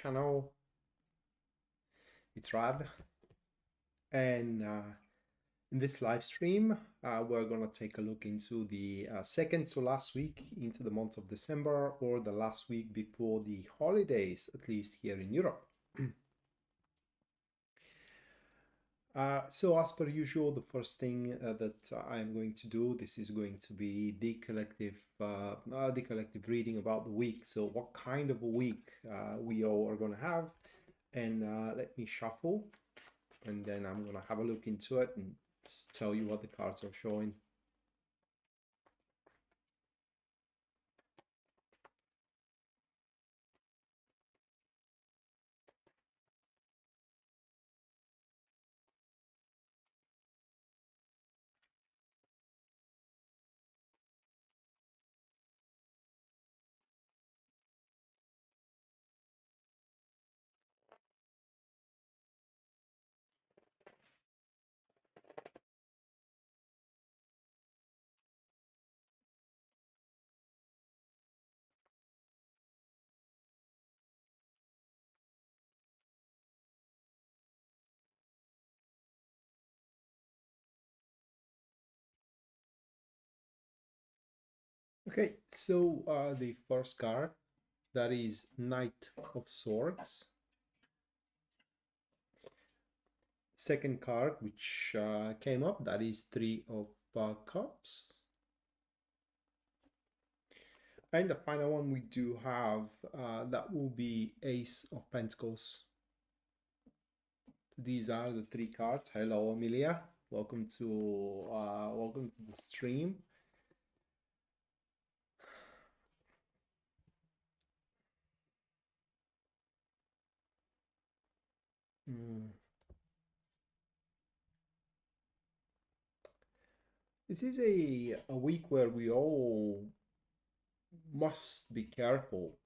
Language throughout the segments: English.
channel. It's Rad, and in this live stream, we're gonna take a look into the second to last week into the month of December, or the last week before the holidays, at least here in Europe. So as per usual, the first thing that I'm going to do, this is going to be the collective reading about the week. So what kind of a week we all are going to have, and let me shuffle, and then I'm going to have a look into it and just tell you what the cards are showing. Okay, so the first card, that is Knight of Swords. Second card, which came up, that is Three of Cups. And the final one we do have, that will be Ace of Pentacles. These are the three cards. Hello, Amelia. Welcome to the stream. This is a week where we all must be careful,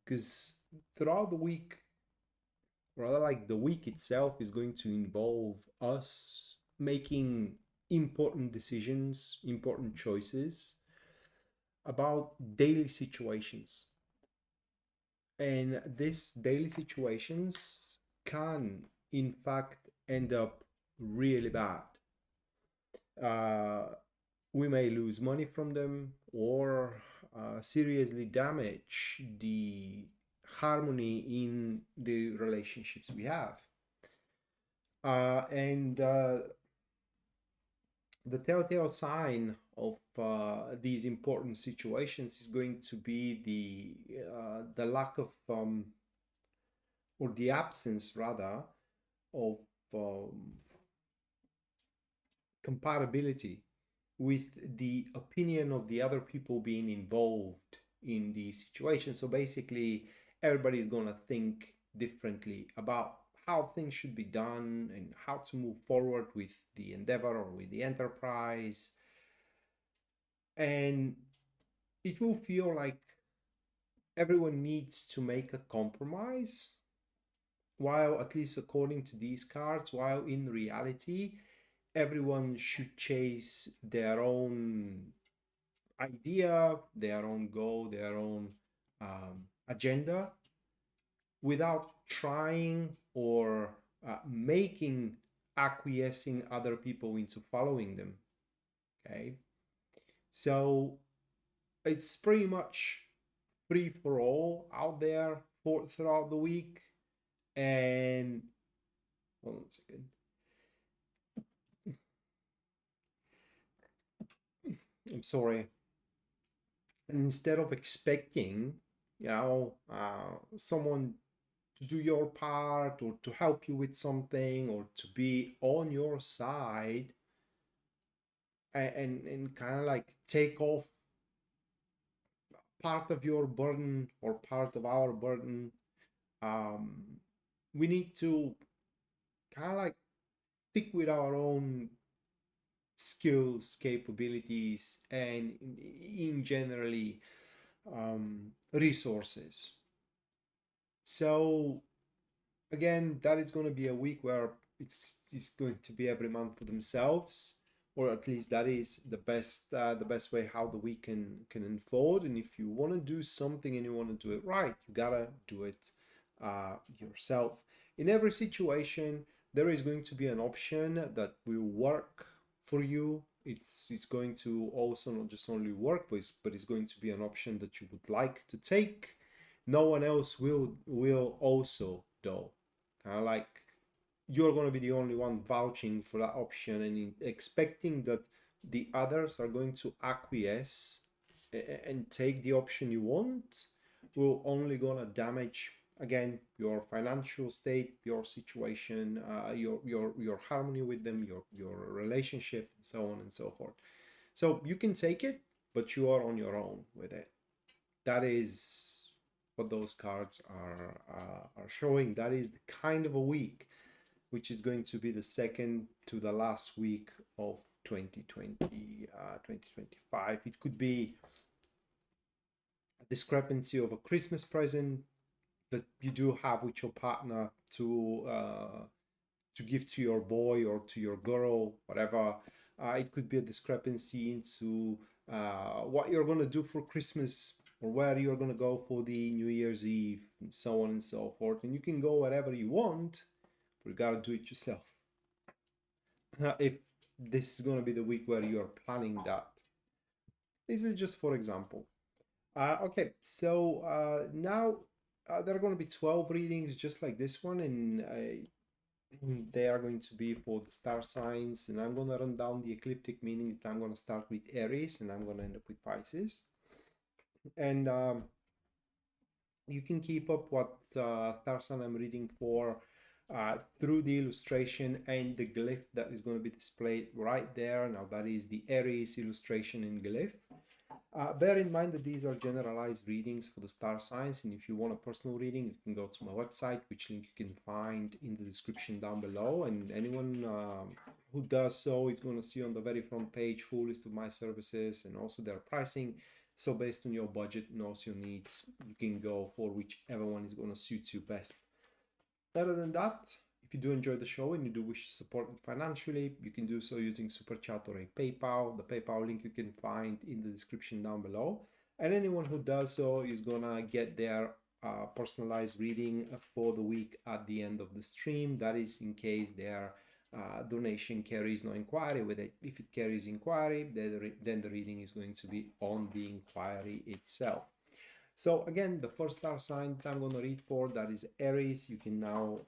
because throughout the week, rather like the week itself, is going to involve us making important decisions, important choices about daily situations. And these daily situations can, in fact, end up really bad. We may lose money from them, or seriously damage the harmony in the relationships we have. And the telltale sign of these important situations is going to be the lack of or the absence, rather, of compatibility with the opinion of the other people being involved in the situation. So basically, everybody's going to think differently about how things should be done and how to move forward with the endeavor or with the enterprise. And it will feel like everyone needs to make a compromise, while, at least according to these cards, while in reality, everyone should chase their own idea, their own goal, their own agenda, without trying or making acquiescing other people into following them. Okay, so it's pretty much free for all out there throughout the week. And hold on a second. I'm sorry. And instead of expecting, someone to do your part, or to help you with something, or to be on your side, and kind of like take off part of your burden or part of our burden, we need to kind of like stick with our own skills, capabilities, and in generally resources. So again, that is going to be a week where it's going to be every man for themselves, or at least that is the best way how the week can unfold. And if you want to do something and you want to do it right, you gotta do it yourself. In every situation, there is going to be an option that will work for you. It's going to also not just only work, but it's going to be an option that you would like to take. No one else will also though. Kind of like you're going to be the only one vouching for that option and expecting that the others are going to acquiesce and take the option you want will only going to damage again your financial state, your situation, your harmony with them, your relationship, and so on and so forth. So you can take it, but you are on your own with it. That is what those cards are showing. That is the kind of a week which is going to be the second to the last week of 2020, 2025. It could be a discrepancy of a Christmas present that you do have with your partner to give to your boy or to your girl, whatever. It could be a discrepancy into what you're going to do for Christmas or where you're going to go for the New Year's Eve and so on and so forth. And you can go wherever you want, but you got to do it yourself. If this is going to be the week where you're planning that. This is just for example. Okay, so now there are going to be 12 readings just like this one, and they are going to be for the star signs, and I'm going to run down the ecliptic, meaning that I'm going to start with Aries and I'm going to end up with Pisces. And you can keep up what star sign I'm reading for through the illustration and the glyph that is going to be displayed right there. Now that is the Aries illustration and glyph. Bear in mind that these are generalized readings for the star signs, and if you want a personal reading, you can go to my website, which link you can find in the description down below. And anyone who does so is going to see on the very front page full list of my services and also their pricing. So based on your budget and also your needs, you can go for whichever one is going to suit you best. Other than that, if you do enjoy the show and you do wish to support it financially, you can do so using Super Chat or a PayPal. The PayPal link you can find in the description down below. And anyone who does so is gonna get their personalized reading for the week at the end of the stream. That is in case their donation carries no inquiry with it. If it carries inquiry, then the reading is going to be on the inquiry itself. So again, the first star sign that I'm going to read for, that is Aries. You can now,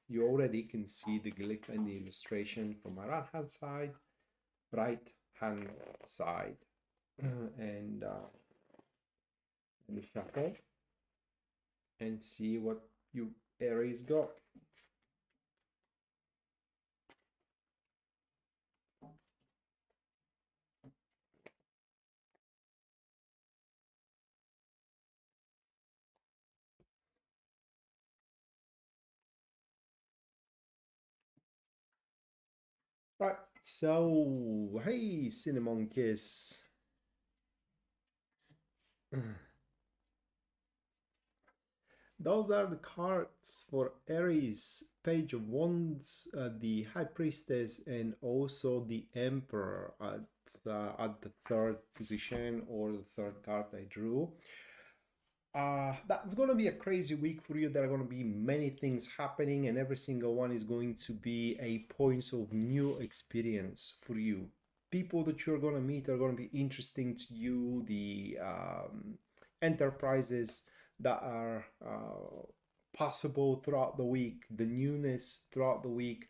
you already can see the glyph and the illustration from my right hand side, and let me shuffle and see what you Aries got. Right, so hey, Cinnamon Kiss. Those are the cards for Aries, Page of Wands, the High Priestess, and also the Emperor at the third position, or the third card I drew. That's going to be a crazy week for you. There are going to be many things happening, and every single one is going to be a point of new experience for you. People that you're going to meet are going to be interesting to you. The enterprises that are possible throughout the week, the newness throughout the week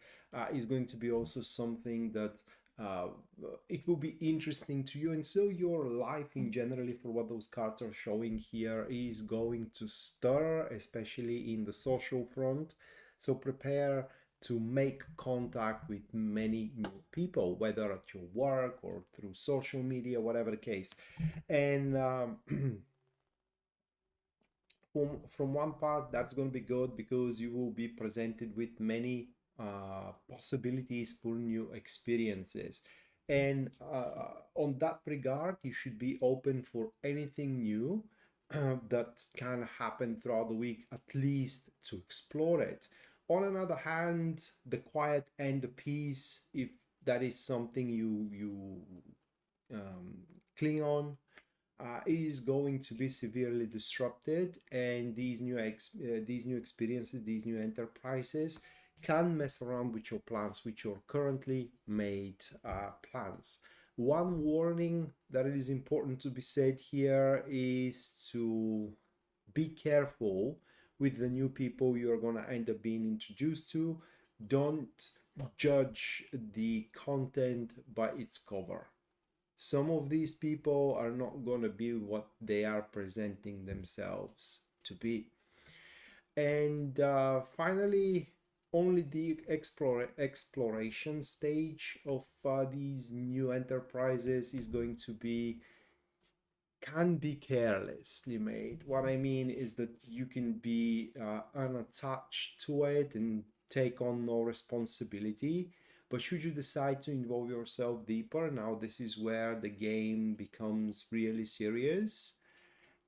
is going to be also something that uh, it will be interesting to you, and so your life in generally, for what those cards are showing here, is going to stir, especially in the social front. So prepare to make contact with many new people, whether at your work or through social media, whatever the case. And from one part, that's going to be good because you will be presented with many possibilities for new experiences. And on that regard, you should be open for anything new that can happen throughout the week, at least to explore it. On another hand, the quiet and the peace, if that is something you cling on, is going to be severely disrupted, and these new experiences, these new enterprises can mess around with your plans, with your currently made plans. One warning that it is important to be said here is to be careful with the new people you're going to end up being introduced to. Don't judge the content by its cover. Some of these people are not going to be what they are presenting themselves to be. And finally, only the exploration stage of these new enterprises is going to be can be carelessly made. What I mean is that you can be unattached to it and take on no responsibility. But should you decide to involve yourself deeper, now this is where the game becomes really serious.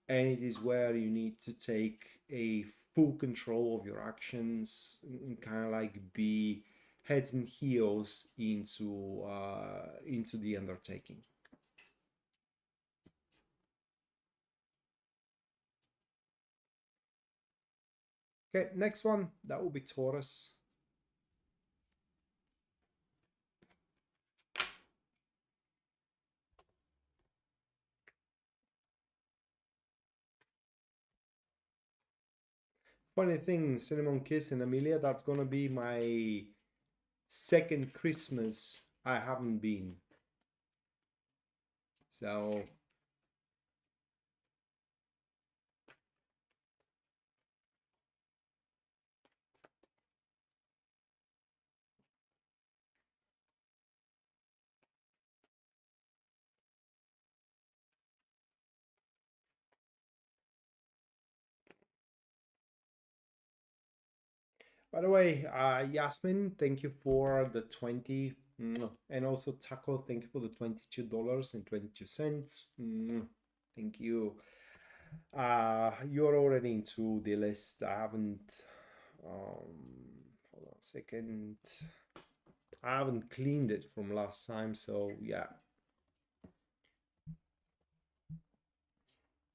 And it is where you need to take a full control of your actions and kind of like be heads and heels into the undertaking. Okay, next one, that will be Taurus. Funny thing, Cinnamon Kiss and Amelia, that's gonna be my second Christmas I haven't been. So, by the way, Yasmin, thank you for the 20. And also Taco, thank you for the $22.22. Thank you. You're already into the list. I haven't, hold on a second. I haven't cleaned it from last time, so yeah.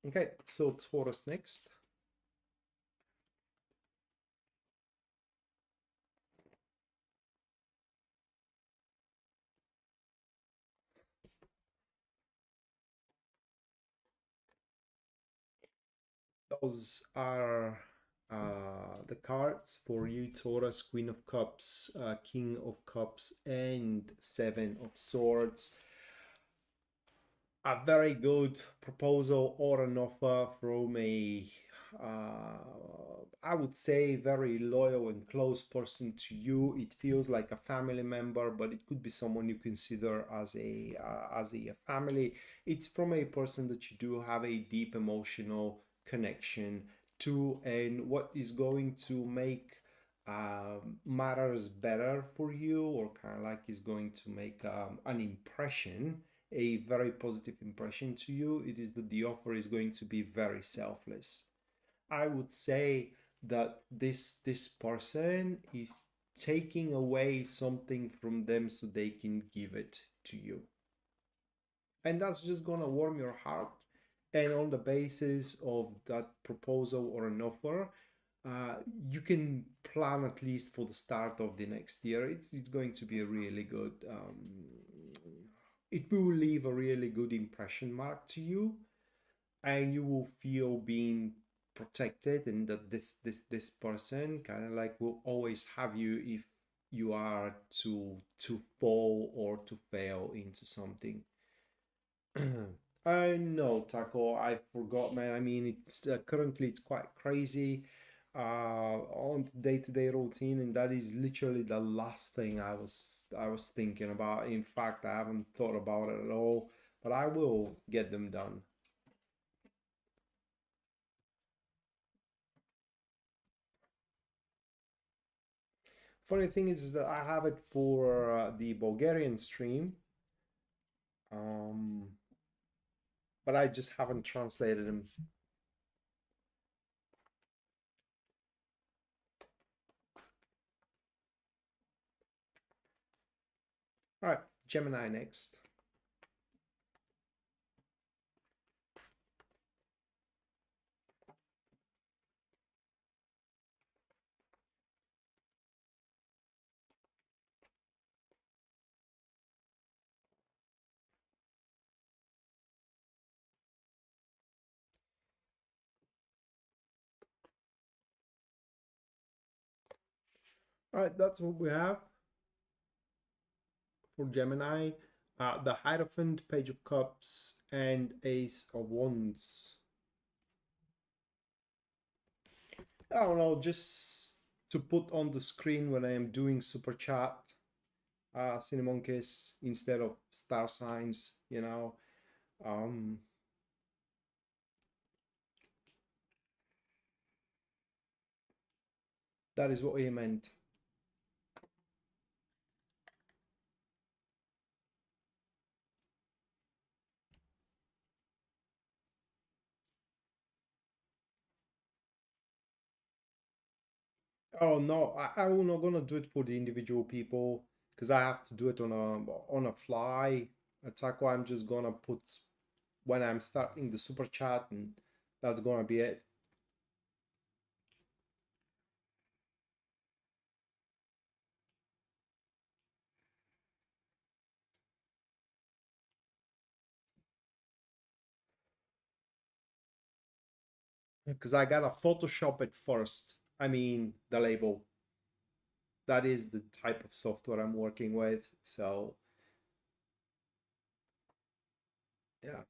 Okay, so Taurus next. Those are the cards for you, Taurus: Queen of Cups, King of Cups, and Seven of Swords. A very good proposal or an offer from a, I would say, very loyal and close person to you. It feels like a family member, but it could be someone you consider as a family. It's from a person that you do have a deep emotional connection to, and what is going to make matters better for you, or kind of like is going to make an impression, a very positive impression to you, it is that the offer is going to be very selfless. I would say that this person is taking away something from them so they can give it to you. And that's just gonna warm your heart. And on the basis of that proposal or an offer, uh, you can plan at least for the start of the next year. It's going to be a really good, it will leave a really good impression mark to you, and you will feel being protected, and that this person kind of like will always have you if you are to fall or to fail into something. I know, Taco. I forgot, man. I mean, it's currently it's quite crazy on day-to-day routine, and that is literally the last thing I was thinking about. In fact, I haven't thought about it at all, but I will get them done. Funny thing is that I have it for the Bulgarian stream, um, but I just haven't translated them. All right, Gemini next. All right, that's what we have for Gemini. The Hierophant, Page of Cups, and Ace of Wands. I don't know, just to put on the screen when I am doing super chat, Cinemonkeys instead of star signs, you know. Um, that is what he meant. Oh no, I'm not gonna do it for the individual people because I have to do it on a fly. That's why I'm just gonna put when I'm starting the super chat, and that's gonna be it. Because I gotta Photoshop it first. I mean, the label. That is the type of software I'm working with. So yeah.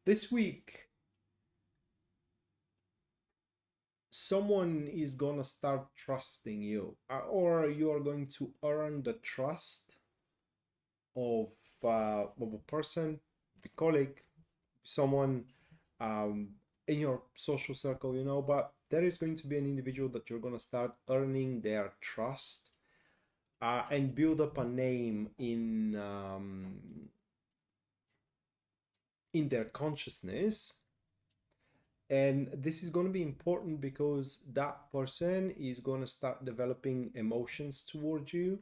This week, someone is gonna start trusting you, or you are going to earn the trust of of a person, a colleague, someone um, in your social circle, you know. But there is going to be an individual that you're gonna start earning their trust, and build up a name in their consciousness. And this is going to be important because that person is going to start developing emotions towards you.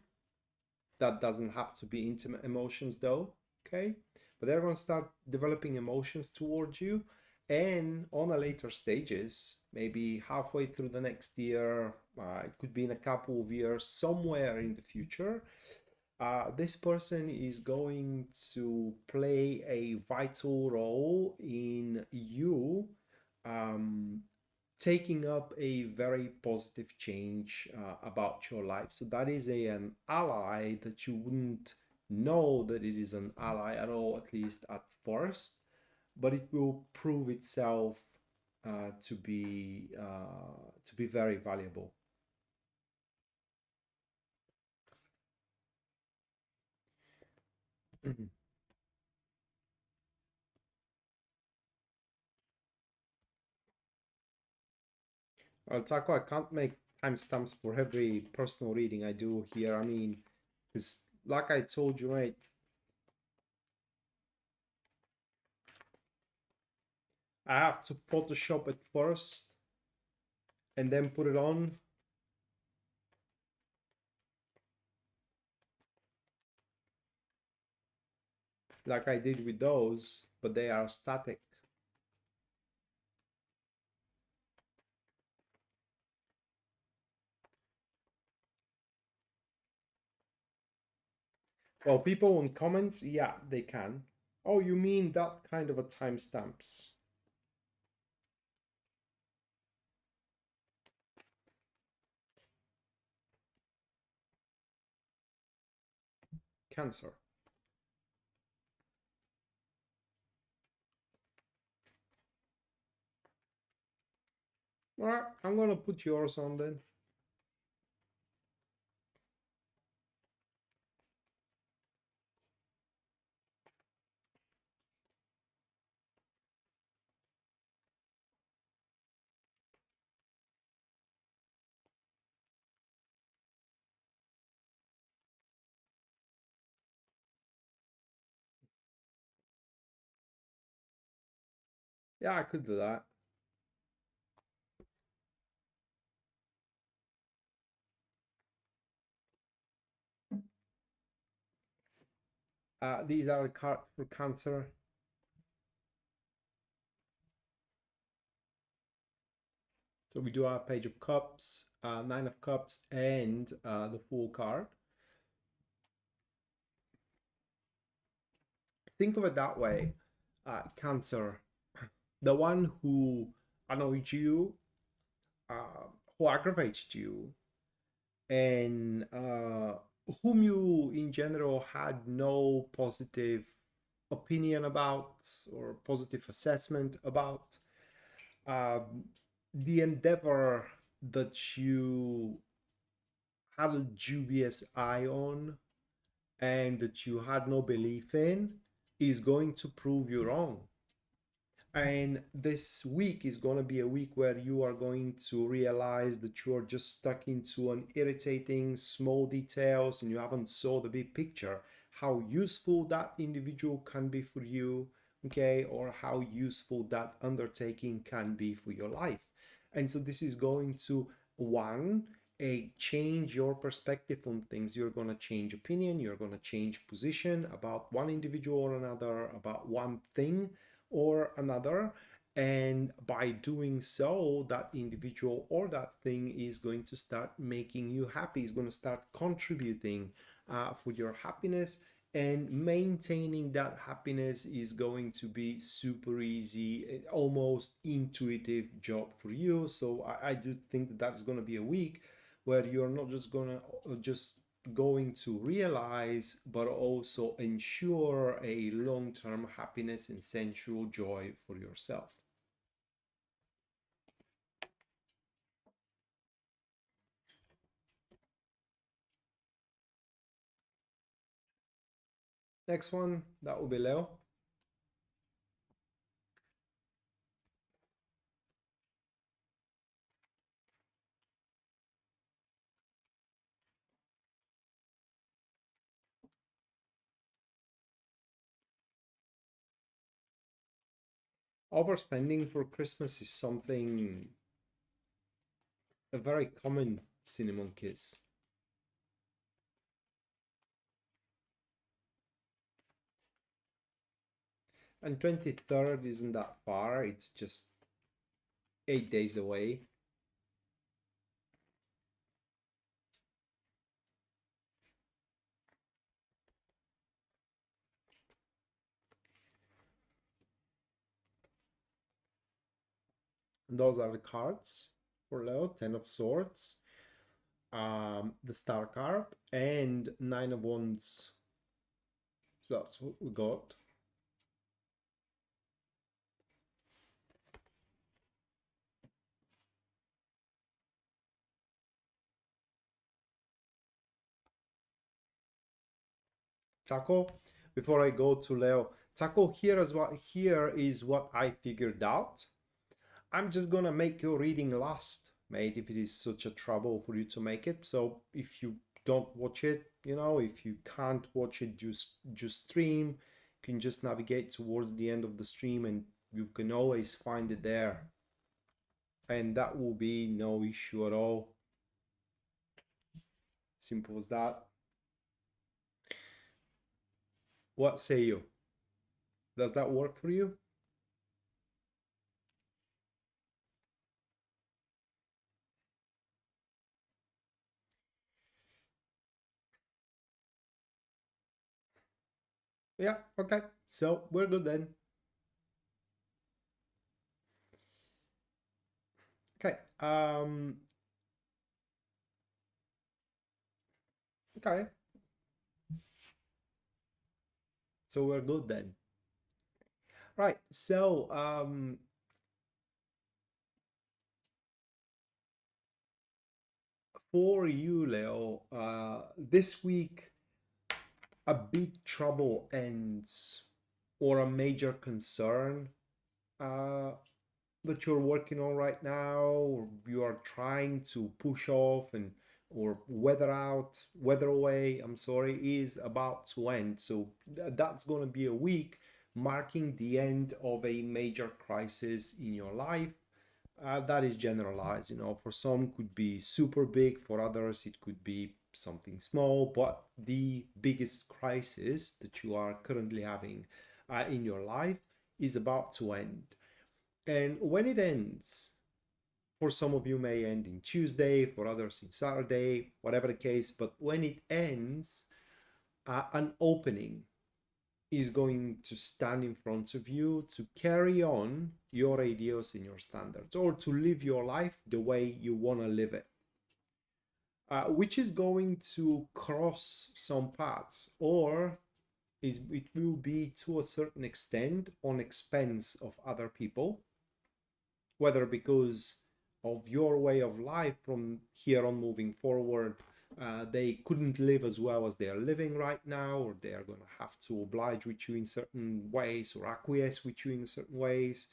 That doesn't have to be intimate emotions though, okay? But they're going to start developing emotions towards you. And on a later stages, maybe halfway through the next year, it could be in a couple of years, somewhere in the future, this person is going to play a vital role in you um, taking up a very positive change about your life. So that is an ally that you wouldn't know that it is an ally at all, at least at first, but it will prove itself to be very valuable. Taco, I can't make timestamps for every personal reading I do here. I mean, it's like I told you, right? I have to Photoshop it first and then put it on, like I did with those, but they are static. Well, people on comments, yeah, they can. Oh, you mean that kind of a timestamps? Cancer. All right, I'm gonna put yours on then. Yeah, I could do that. These are the cards for Cancer. So we do our Page of Cups, Nine of Cups, and the Fool card. Think of it that way. Cancer, the one who annoyed you, uh, who aggravated you, and whom you in general had no positive opinion about or positive assessment about, um, the endeavor that you had a dubious eye on and that you had no belief in is going to prove you wrong. And this week is going to be a week where you are going to realize that you are just stuck into an irritating small details and you haven't saw the big picture, how useful that individual can be for you, okay, or how useful that undertaking can be for your life. And so this is going to, one, a change your perspective on things. You're going to change opinion, you're going to change position about one individual or another, about one thing or another. And by doing so, that individual or that thing is going to start making you happy, is going to start contributing for your happiness. And maintaining that happiness is going to be super easy, almost intuitive job for you. So I do think that that is going to be a week where you're not just going to going to realize, but also ensure a long term happiness and sensual joy for yourself. Next one, that will be Leo. Overspending for Christmas is something, a very common cinnamon kiss. And 23rd isn't that far, it's just 8 days away. And those are the cards for Leo: Ten of Swords, the Star card, and Nine of Wands. So that's what we got. Taco, before I go to Leo, Taco, here is what I figured out. I'm just gonna make your reading last, mate, if it is such a trouble for you to make it. So if you don't watch it, if you can't watch it, just stream. You can just navigate towards the end of the stream and you can always find it there. And that will be no issue at all. Simple as that. What say you? Does that work for you? Yeah, okay. So we're good then. Okay. Okay. So we're good then. Right. So for you, Leo, this week a big trouble ends or a major concern uh that you're working on right now, or you are trying to push off and or weather away, I'm sorry, is about to end. So that's going to be a week marking the end of a major crisis in your life. That is generalized, for some could be super big, for others it could be something small, but the biggest crisis that you are currently having in your life is about to end. And when it ends, for some of you may end in Tuesday, for others in Saturday, whatever the case, but when it ends, an opening is going to stand in front of you to carry on your ideals and your standards, or to live your life the way you want to live it, which is going to cross some paths, or it will be to a certain extent on expense of other people, whether because of your way of life from here on moving forward, they couldn't live as well as they are living right now, or they are going to have to oblige with you in certain ways or acquiesce with you in certain ways.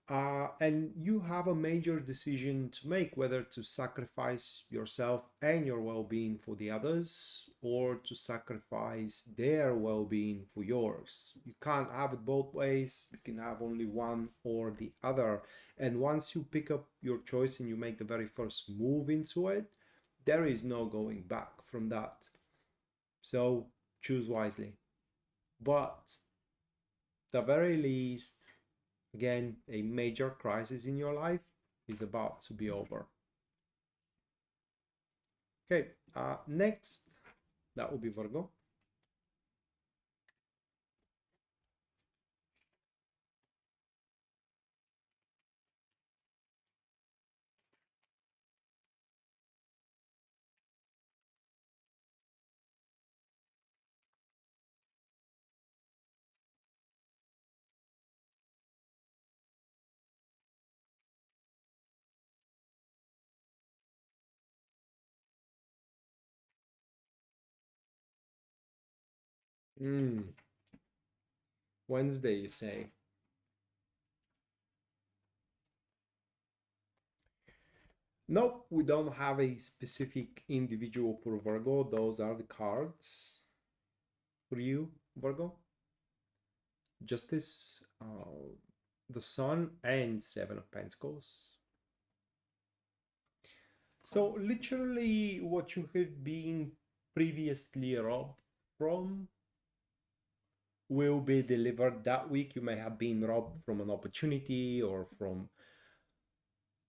And you have a major decision to make, whether to sacrifice yourself and your well-being for the others, or to sacrifice their well-being for yours. You can't have it both ways. You can have only one or the other. And once you pick up your choice and you make the very first move into it, there is no going back from that. So choose wisely. But the very least, again, a major crisis in your life is about to be over. Okay, next, that will be Virgo. Mm, Wednesday, you say? Nope, we don't have a specific individual for Virgo. Those are the cards for you, Virgo. Justice, the Sun, and Seven of Pentacles. So literally what you have been previously robbed from will be delivered that week. You may have been robbed from an opportunity or from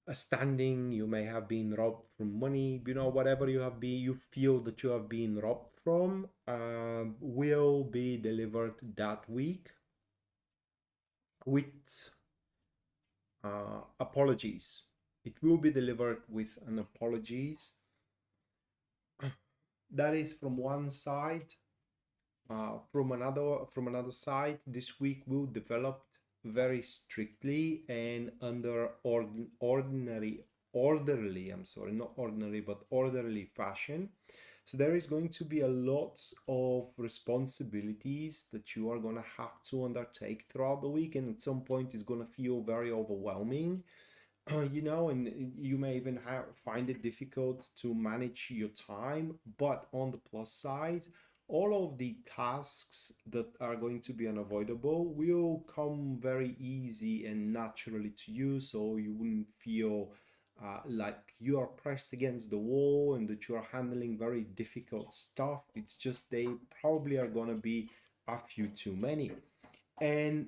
a standing. You may have been robbed from money. Whatever you feel that you have been robbed from, will be delivered that week with apologies. It will be delivered with an apologies. That is from one side. From another side, this week will develop very strictly and under orderly, I'm sorry, not ordinary, but orderly fashion. So there is going to be a lot of responsibilities that you are going to have to undertake throughout the week, and at some point it's going to feel very overwhelming. And you may even find it difficult to manage your time. But on the plus side, all of the tasks that are going to be unavoidable will come very easy and naturally to you, so you wouldn't feel like you are pressed against the wall and that you are handling very difficult stuff. It's just they probably are going to be a few too many. And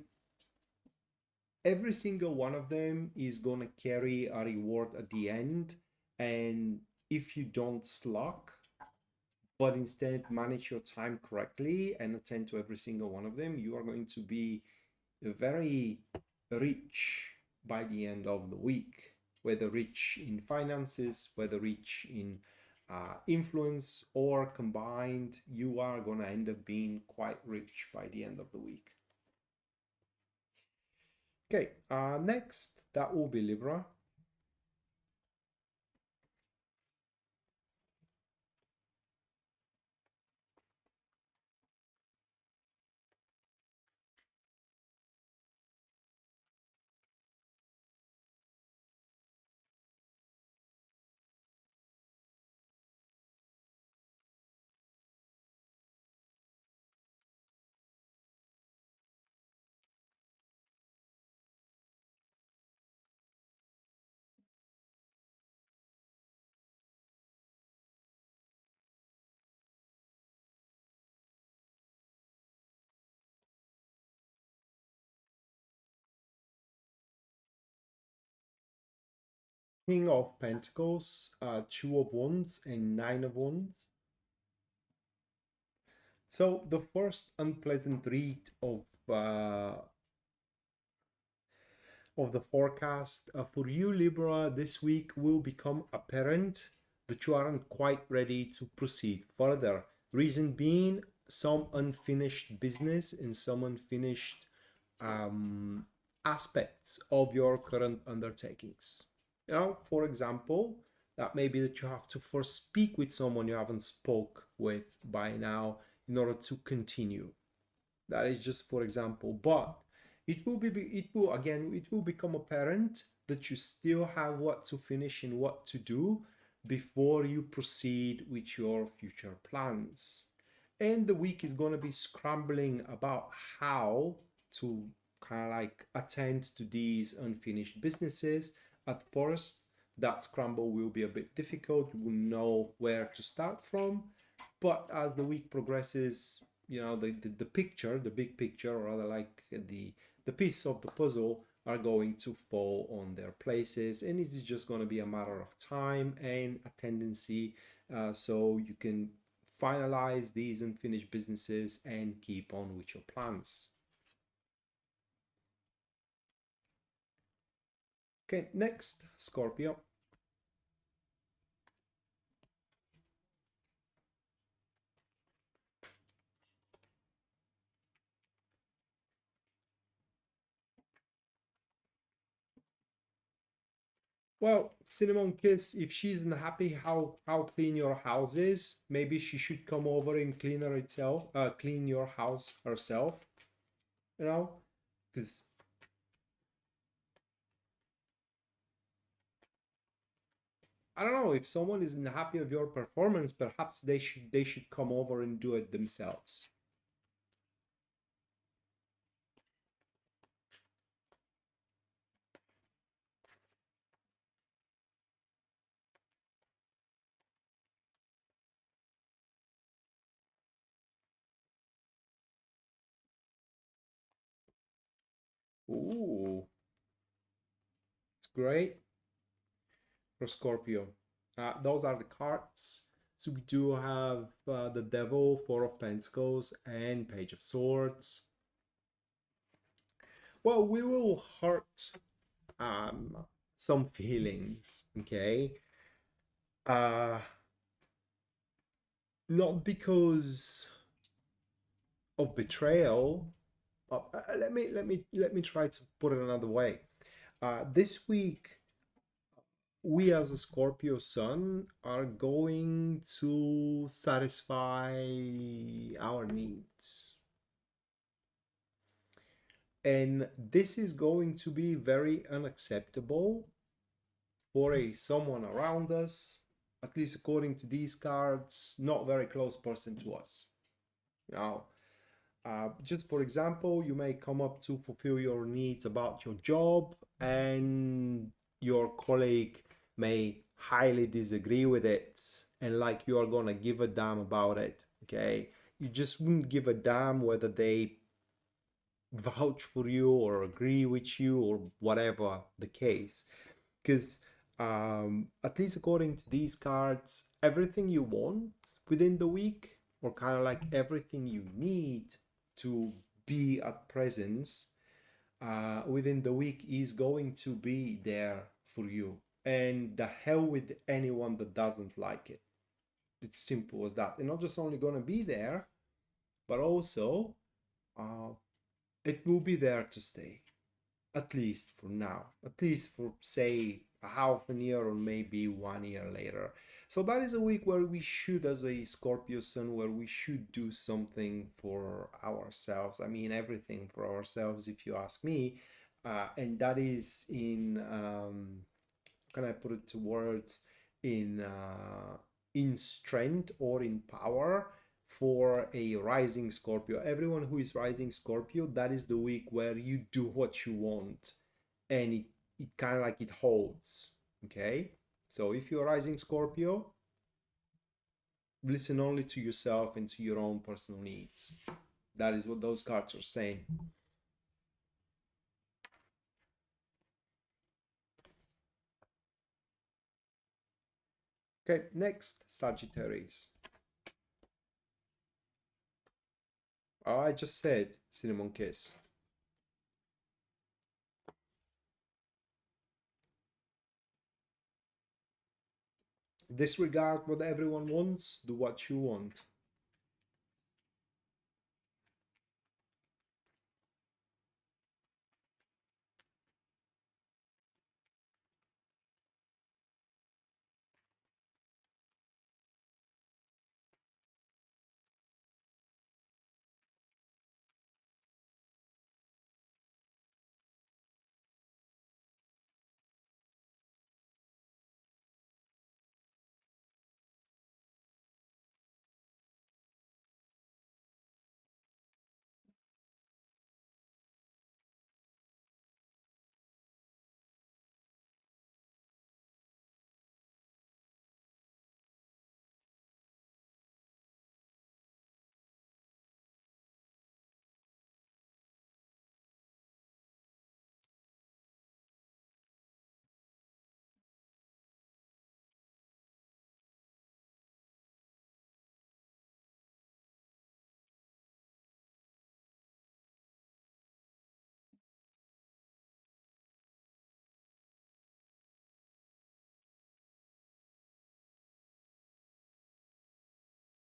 every single one of them is going to carry a reward at the end. And if you don't slack, but instead manage your time correctly and attend to every single one of them, you are going to be very rich by the end of the week, whether rich in finances, whether rich in influence, or combined, you are going to end up being quite rich by the end of the week. Okay, next, that will be Libra. King of Pentacles, Two of Wands, and Nine of Wands. So the first unpleasant read of the forecast for you, Libra, this week will become apparent that you aren't quite ready to proceed further. Reason being, some unfinished business and some unfinished um, aspects of your current undertakings. For example, that may be that you have to first speak with someone you haven't spoke with by now in order to continue. That is just for example, but it will become apparent that you still have what to finish and what to do before you proceed with your future plans. And the week is going to be scrambling about how to kind of like attend to these unfinished businesses. At first, that scramble will be a bit difficult. You will know where to start from, but as the week progresses, the picture, the big picture, or rather like the piece of the puzzle are going to fall on their places, and it is just going to be a matter of time and a tendency, so you can finalize these unfinished businesses and keep on with your plans. Okay, next, Scorpio. Well, Cinnamon Kiss, if she's unhappy how clean your house is, maybe she should come over and clean your house herself, you know, because I don't know, if someone isn't happy with your performance, perhaps they should come over and do it themselves. Ooh, it's great for Scorpio. Those are the cards. So we do have the Devil, Four of Pentacles, and Page of Swords. Well, we will hurt um, some feelings, okay? Uh, Not because of betrayal. Let me try to put it another way. This week, we as a Scorpio Sun are going to satisfy our needs. And this is going to be very unacceptable for a someone around us, at least according to these cards, not very close person to us. Now, just for example, you may come up to fulfill your needs about your job, and your colleague may highly disagree with it, and like you are gonna give a damn about it. Okay, you just wouldn't give a damn whether they vouch for you or agree with you or whatever the case, because at least according to these cards, everything you want within the week, or kind of like everything you need to be at presence within the week, is going to be there for you. And the hell with anyone that doesn't like it. It's simple as that. They're not just only going to be there, but also uh, it will be there to stay, at least for now, at least for say a half a year or maybe 1 year later. So that is a week where we should, as a Scorpio Sun, where we should do something for ourselves. I mean, everything for ourselves, if you ask me. And that is in, can I put it to words, in strength or in power for a rising Scorpio. Everyone who is rising Scorpio, that is the week where you do what you want, and it kind of like it holds. Okay, so if you're rising Scorpio, listen only to yourself and to your own personal needs. That is what those cards are saying. Okay, next, Sagittarius. I just said cinnamon kiss. Disregard what everyone wants, do what you want.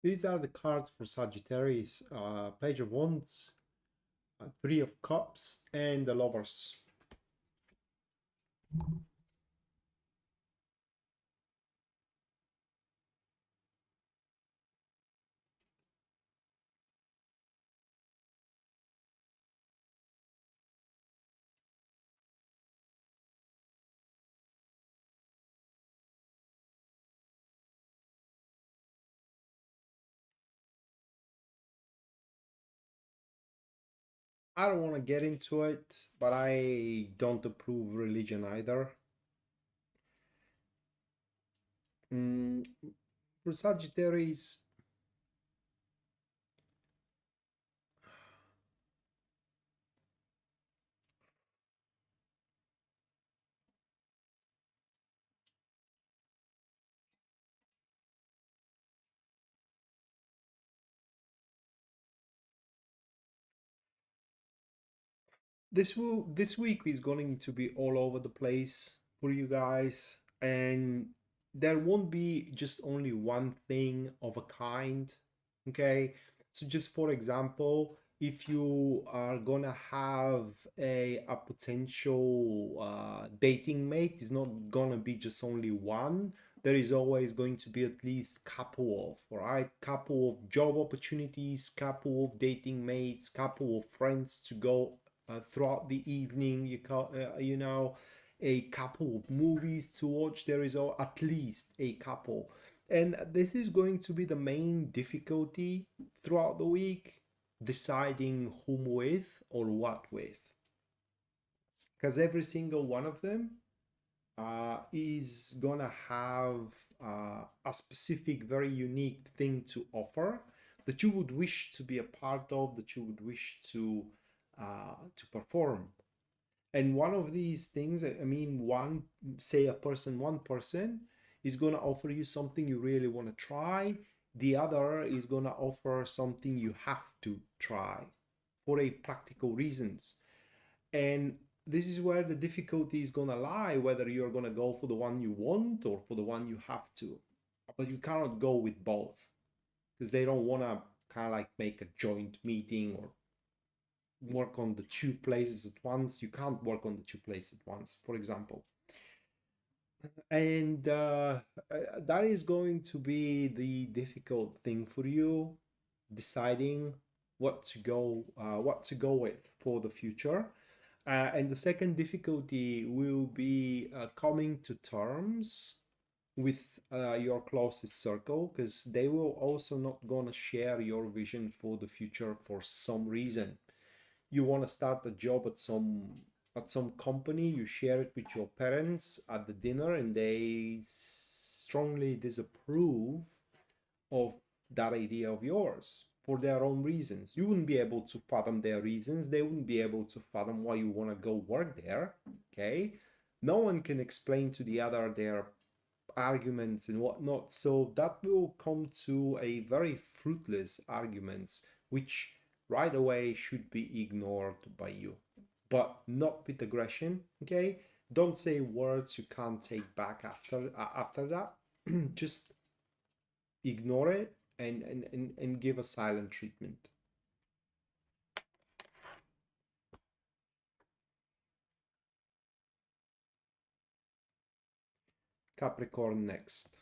These are the cards for Sagittarius. Page of Wands, Three of Cups, and the Lovers. I don't want to get into it, but I don't approve religion either. Mm, for Sagittarius, this week is going to be all over the place for you guys, and there won't be just only one thing of a kind. Okay, so just for example, if you are gonna have a potential dating mate, it's not gonna be just only one. There is always going to be at least couple of, all right, couple of job opportunities, couple of dating mates, couple of friends to go throughout the evening. You know, a couple of movies to watch. There is at least a couple, and this is going to be the main difficulty throughout the week, deciding whom with or what with, because every single one of them is gonna have a specific, very unique thing to offer that you would wish to be a part of, that you would wish to perform. And one of these things, I mean, say a person, one person is gonna offer you something you really want to try. The other is gonna offer something you have to try for a practical reasons. And this is where the difficulty is gonna lie, whether you're gonna go for the one you want or for the one you have to. But you cannot go with both because they don't wanna kind of like make a joint meeting or work on the two places at once. You can't work on the two places at once, for example. And that is going to be the difficult thing for you, deciding what to go with for the future. And the second difficulty will be coming to terms with your closest circle, because they will also not gonna share your vision for the future for some reason. You want to start a job at some company, you share it with your parents at the dinner, and they strongly disapprove of that idea of yours for their own reasons. You wouldn't be able to fathom their reasons. They wouldn't be able to fathom why you want to go work there. Okay. No one can explain to the other their arguments and whatnot. So that will come to a very fruitless arguments, which right away should be ignored by you, but not with aggression. Okay, don't say words you can't take back after that. Just ignore it and give a silent treatment. Capricorn next.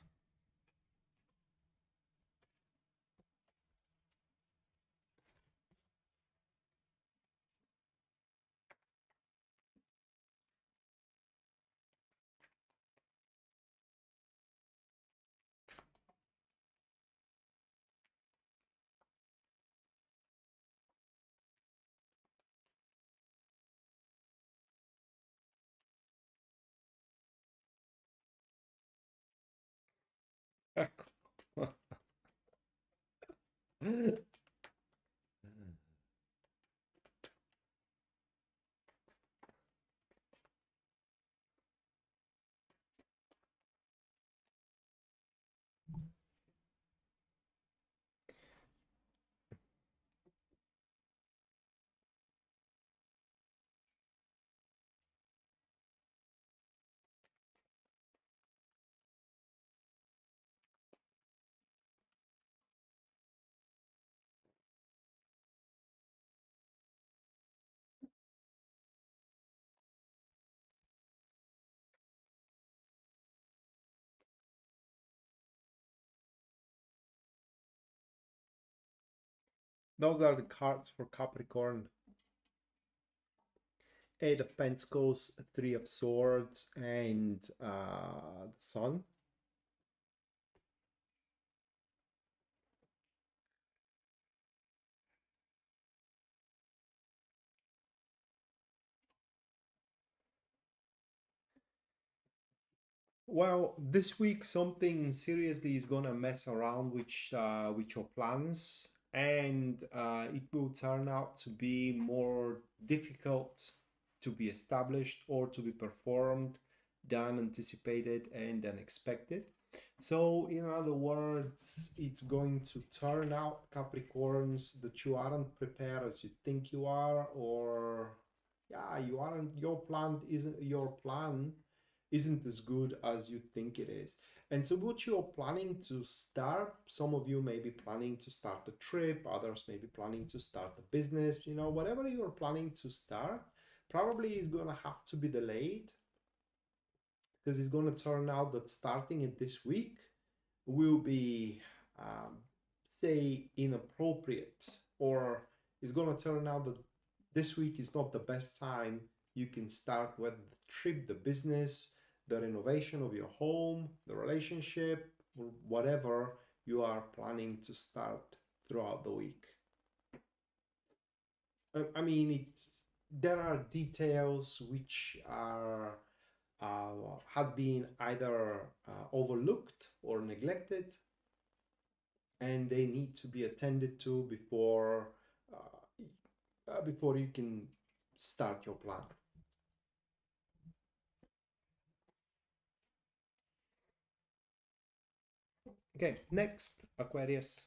Those are the cards for Capricorn. Eight of Pentacles, Three of Swords, and the Sun. Well, this week something seriously is gonna mess around with your plans, and it will turn out to be more difficult to be established or to be performed than anticipated and than expected. So, in other words, it's going to turn out, Capricorns, that you aren't prepared as you think you are, or yeah, you aren't. Your plan isn't as good as you think it is. And so, what you're planning to start, some of you may be planning to start a trip, others may be planning to start a business, whatever you're planning to start, probably is going to have to be delayed because it's going to turn out that starting it this week will be, um, say, inappropriate, or it's going to turn out that this week is not the best time you can start with the trip, the business, the renovation of your home, the relationship, or whatever you are planning to start throughout the week. I mean, there are details which are have been either overlooked or neglected, and they need to be attended to before you can start your plan. Okay, next, Aquarius.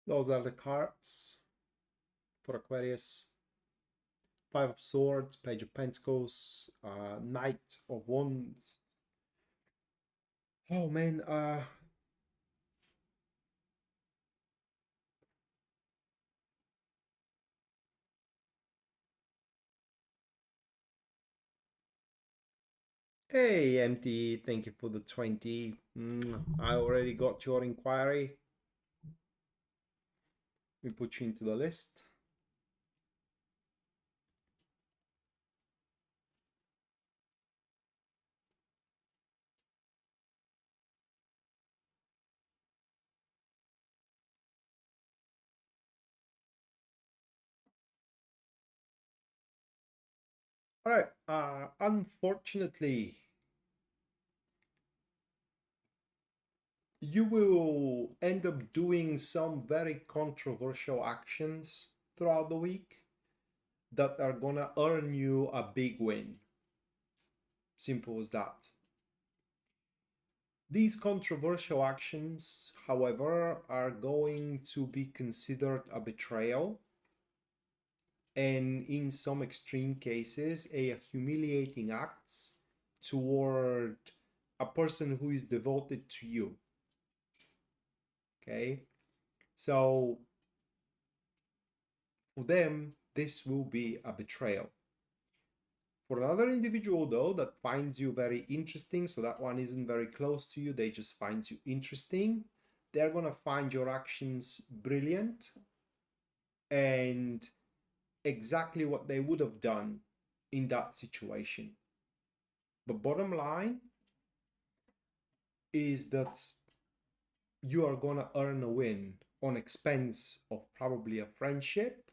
Those are the cards for Aquarius. Five of Swords, Page of Pentacles, Knight of Wands. Oh man, hey MT, thank you for the 20. I already got your inquiry. We put you into the list. All right. Unfortunately, you will end up doing some very controversial actions throughout the week that are gonna earn you a big win. Simple as that. These controversial actions, however, are going to be considered a betrayal and, in some extreme cases, a humiliating acts toward a person who is devoted to you. Okay? So, for them, this will be a betrayal. For another individual, though, that finds you very interesting, so that one isn't very close to you, they just find you interesting, they're going to find your actions brilliant and exactly what they would have done in that situation. But bottom line is that you are going to earn a win on expense of probably a friendship,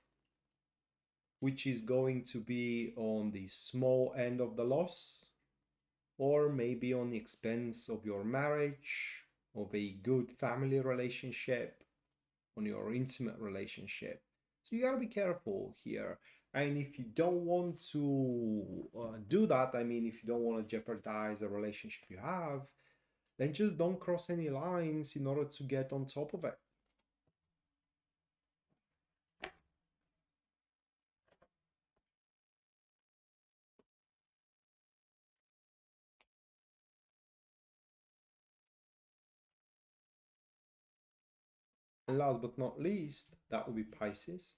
which is going to be on the small end of the loss, or maybe on the expense of your marriage, of a good family relationship, on your intimate relationship. So you gotta be careful here. And if you don't want to do that, I mean, if you don't want to jeopardize a relationship you have, then just don't cross any lines in order to get on top of it. And last but not least, that would be Pisces.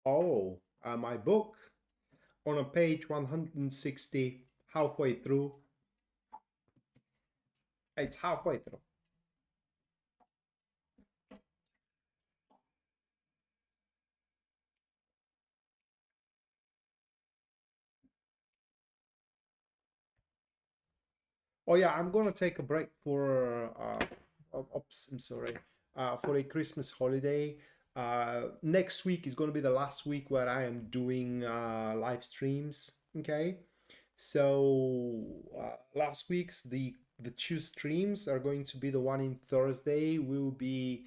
Oh, my book on a page 160, halfway through. It's halfway through. Oh yeah, I'm gonna take a break for oops, I'm sorry, for a Christmas holiday. Next week is gonna be the last week where I am doing live streams. Okay, so last week's the two streams are going to be the one in Thursday will be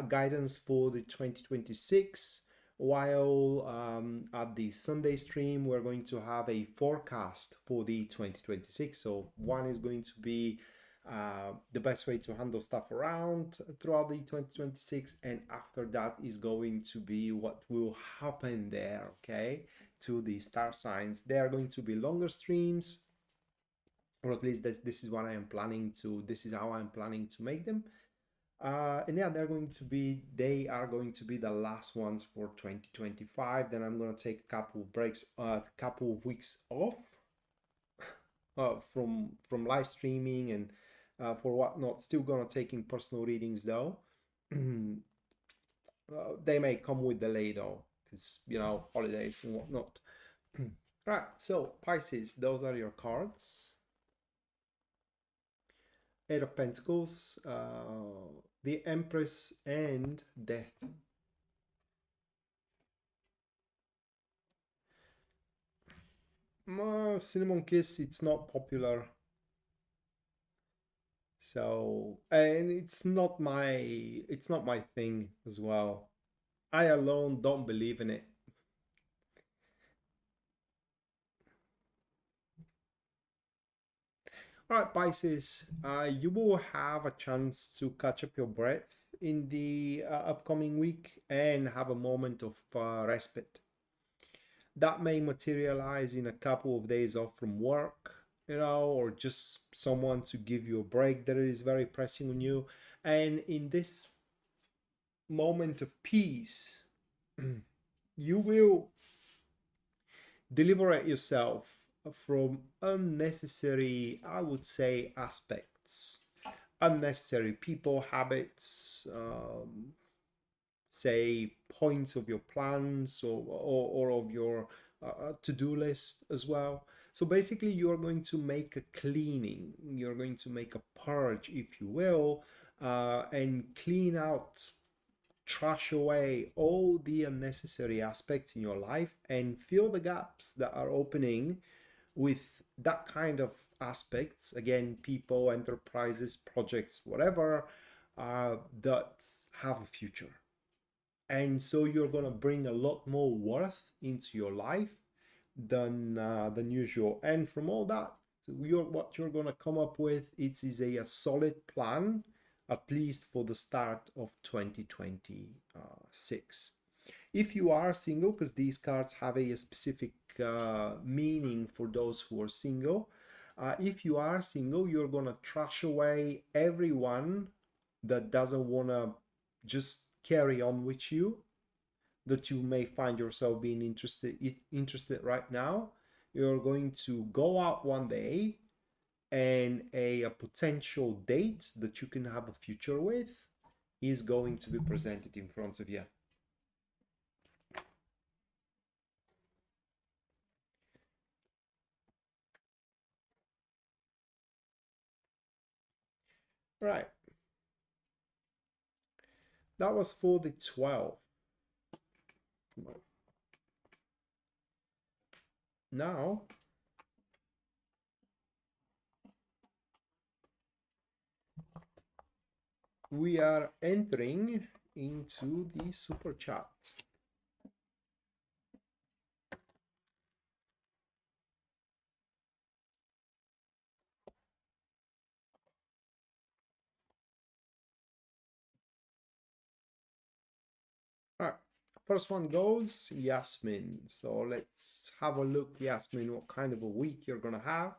guidance for the 2026, while at the Sunday stream we're going to have a forecast for the 2026. So one is going to be the best way to handle stuff around throughout the 2026, and after that is going to be what will happen there. Okay, to the star signs. They are going to be longer streams, or at least this is what I am planning to. This is how I'm planning to make them. And yeah, they are going to be the last ones for 2025. Then I'm gonna take a couple of breaks, a couple of weeks off from live streaming and for whatnot. Still gonna take in personal readings though. They may come with delay though, because holidays and whatnot. Right, so Pisces, those are your cards. Eight of Pentacles, the Empress, and Death. Cinnamon Kiss, it's not popular. So, and it's not my thing as well. I alone don't believe in it. All right, Pisces, you will have a chance to catch up your breath in the upcoming week and have a moment of respite. That may materialize in a couple of days off from work, or just someone to give you a break that is very pressing on you. And in this moment of peace, you will deliberate yourself from unnecessary, I would say, aspects, unnecessary people, habits, say points of your plans or of your to-do list as well. So basically you're going to make a cleaning, you're going to make a purge, if you will, and clean out, trash away all the unnecessary aspects in your life and fill the gaps that are opening with that kind of aspects, again, people, enterprises, projects, whatever, that have a future. And so you're going to bring a lot more worth into your life than usual. And from all that, what you're going to come up with, it is a solid plan, at least for the start of 2026. If you are single, because these cards have a specific meaning for those who are single, if you are single, you're going to trash away everyone that doesn't want to just carry on with you, that you may find yourself being interested right now. You're going to go out one day and a potential date that you can have a future with is going to be presented in front of you. Right. That was for the 12. Now we are entering into the super chat. All right. First one goes Yasmin. So let's have a look, Yasmin, what kind of a week you're going to have.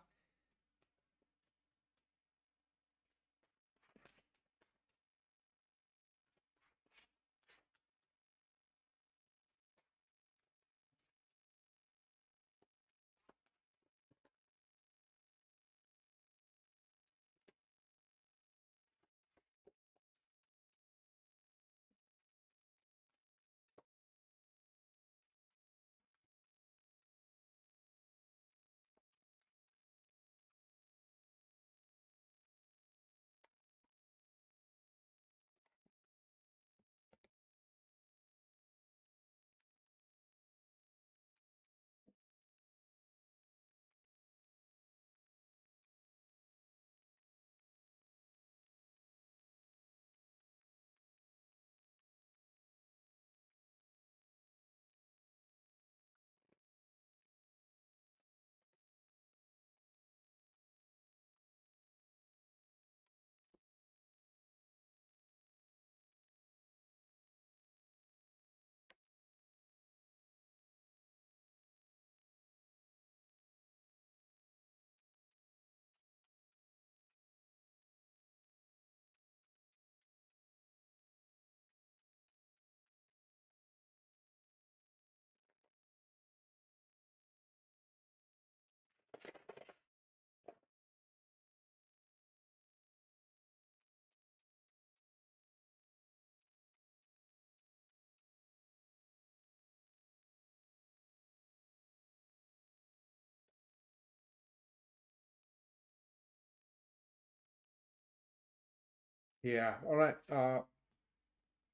Yeah, all right.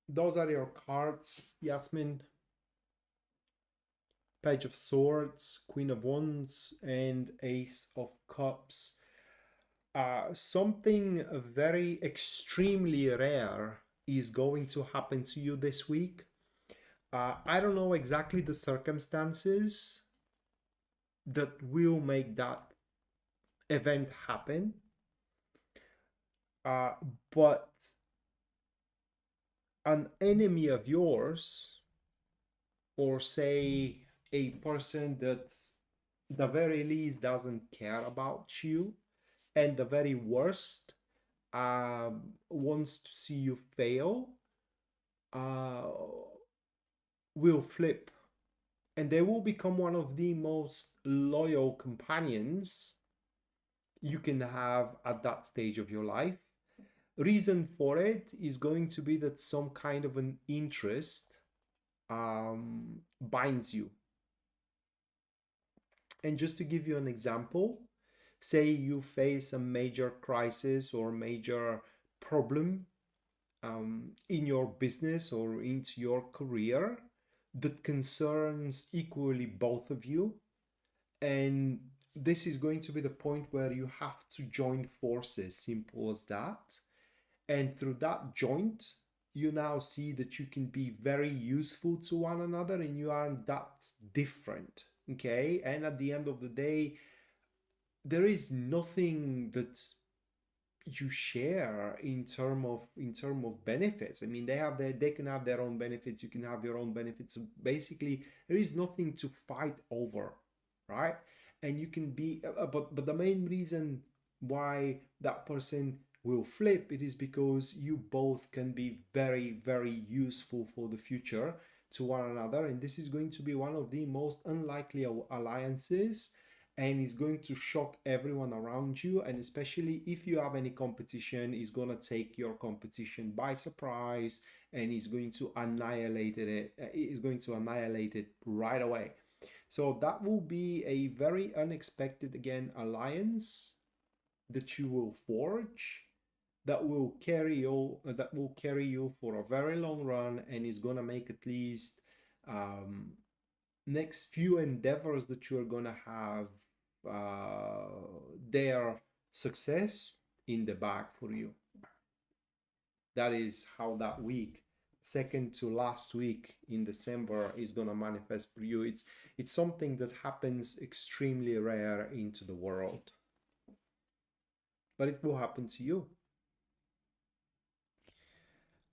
Those are your cards, Yasmin. Page of Swords, Queen of Wands, and Ace of Cups. Something very extremely rare is going to happen to you this week. I don't know exactly the circumstances that will make that event happen, uh, but an enemy of yours, or say a person that the very least doesn't care about you, and the very worst wants to see you fail, uh, will flip, and they will become one of the most loyal companions you can have at that stage of your life. Reason for it is going to be that some kind of an interest binds you. And just to give you an example, say you face a major crisis or major problem in your business or into your career that concerns equally both of you. And this is going to be the point where you have to join forces, simple as that. And through that joint, you now see that you can be very useful to one another and you aren't that different. Okay. And at the end of the day, there is nothing that you share in term of benefits. I mean, they can have their own benefits, you can have your own benefits. So basically there is nothing to fight over, right? And you can be but the main reason why that person will flip it is because you both can be very very useful for the future to one another, and this is going to be one of the most unlikely alliances, and it's going to shock everyone around you, and especially if you have any competition, it's going to take your competition by surprise, and it's going to annihilate it right away. So that will be a very unexpected again alliance that you will forge, that will carry you for a very long run, and is going to make at least um, next few endeavors that you're gonna have their success in the bag for you. That is how that week, second to last week in December, is gonna manifest for you. It's something that happens extremely rare into the world, but it will happen to you.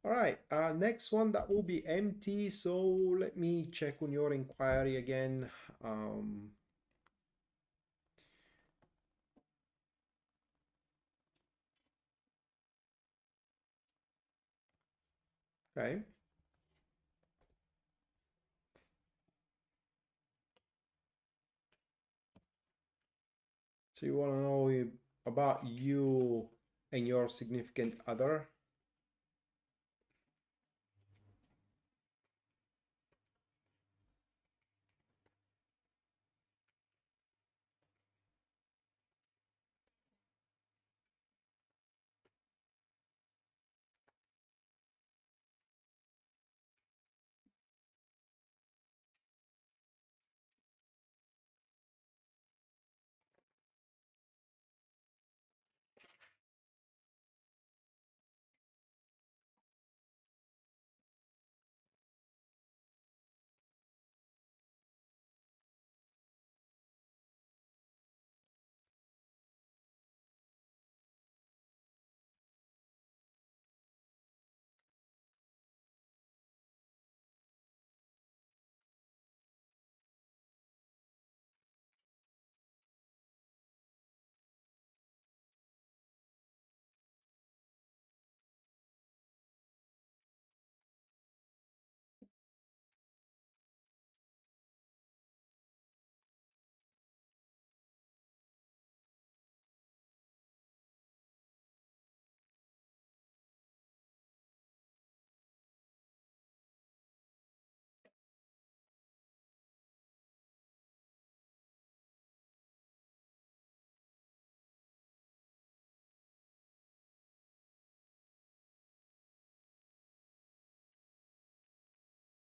All right, next one that will be empty. So let me check on your inquiry again. Um, okay. So you want to know about you and your significant other.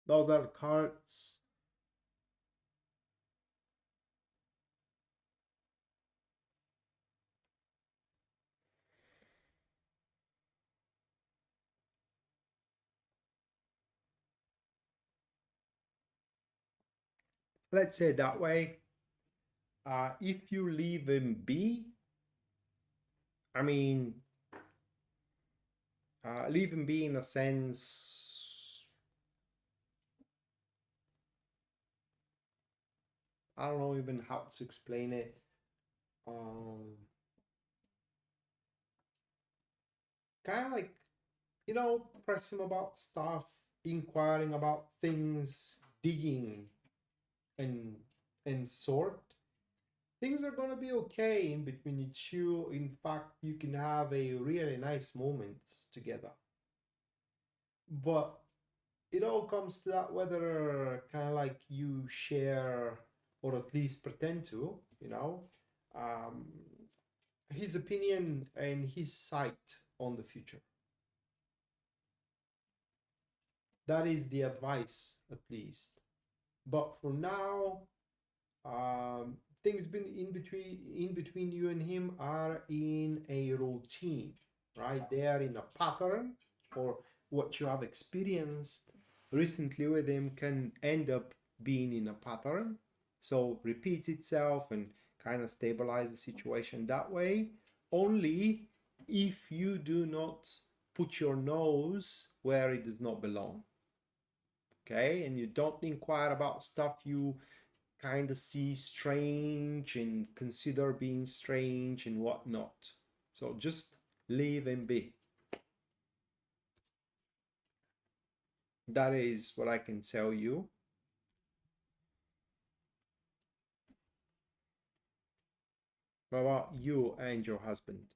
Those are cards. Let's say it that way. If you leave him be, I mean, leave him be in a sense. I don't know even how to explain it. Um, Kind of like, press him about stuff, inquiring about things, digging, and sort. Things are gonna be okay in between you two. In fact, you can have a really nice moments together. But it all comes to that whether kind of like you share or at least pretend to, um, his opinion and his sight on the future. That is the advice, at least. But for now, things been in between you and him are in a routine, right? They are in a pattern, or what you have experienced recently with him can end up being in a pattern, so repeats itself and kind of stabilize the situation that way. Only if you do not put your nose where it does not belong, okay, and you don't inquire about stuff you kind of see strange and consider being strange and whatnot. So just leave and be. That is what I can tell you. What about you and your husband?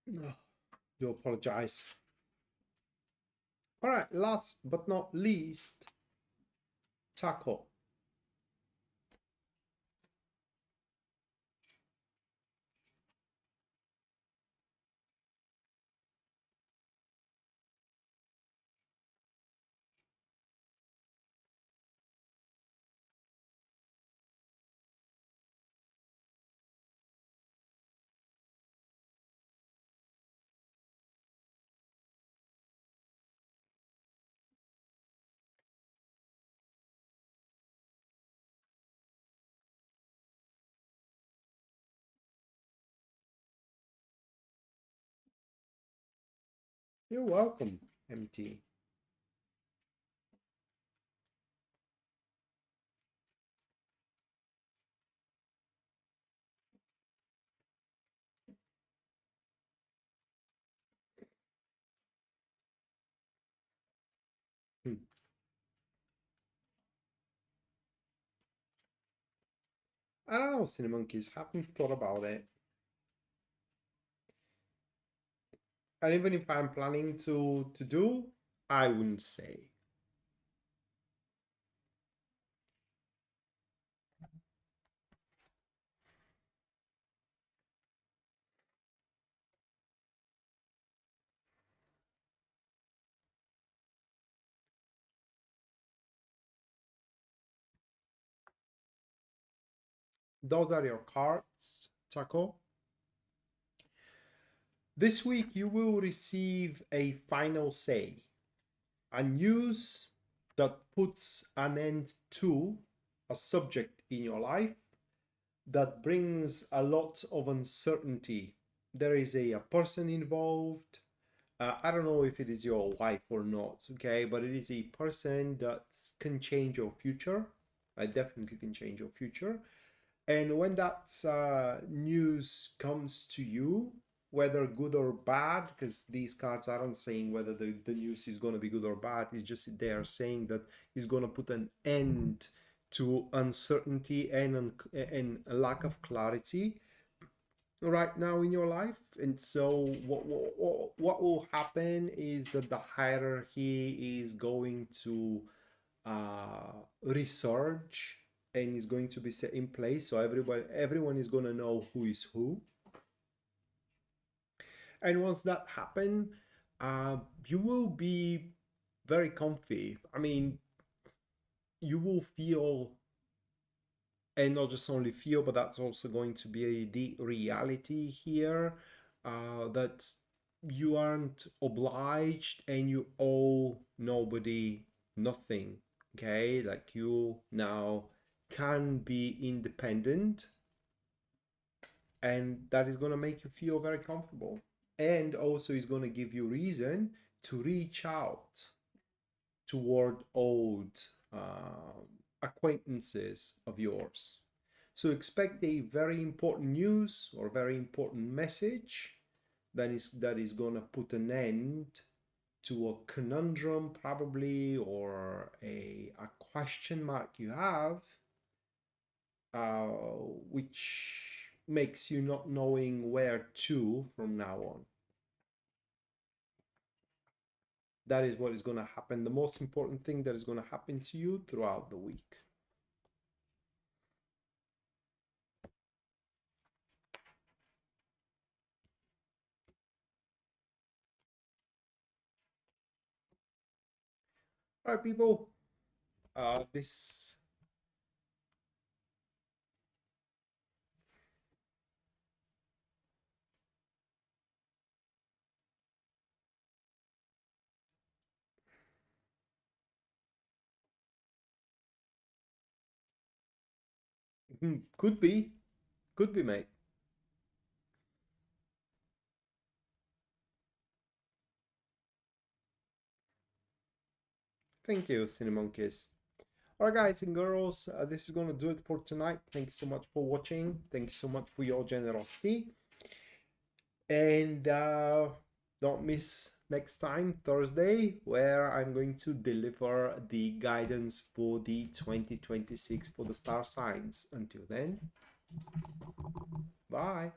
No, do apologize. All right, last but not least, taco. You're welcome, MT. Hmm. I don't know, Cinemonkeys. Haven't thought about it. And even if I'm planning to do, I wouldn't say. Those are your cards, Taco. This week you will receive a final say, a news that puts an end to a subject in your life that brings a lot of uncertainty. There is a person involved. I don't know if it is your wife or not, okay, but it is a person that can change your future. I definitely can change your future. And when that news comes to you, whether good or bad, because these cards aren't saying whether the news is going to be good or bad, it's just they are saying that it's going to put an end to uncertainty and a lack of clarity. right now in your life. And so what will happen is that the hierarchy is going to research and is going to be set in place, so everyone is going to know who is who. And once that happen, you will be very comfy. I mean, you will feel, and not just only feel, but that's also going to be the reality here, that you aren't obliged and you owe nobody nothing. Okay, like you now can be independent, and that is going to make you feel very comfortable, and also is going to give you reason to reach out toward old acquaintances of yours. So expect a very important news or very important message that is going to put an end to a conundrum probably, or a question mark you have, uh, which makes you not knowing where to from now on. That is what is going to happen. The most important thing that is going to happen to you throughout the week. All right, people. This could be, mate. Thank you, Cinemonkeys. All right, guys and girls, this is gonna do it for tonight. Thank you so much for watching. Thank you so much for your generosity, and don't miss next time, Thursday, where I'm going to deliver the guidance for the 2026 for the star signs. Until then, bye.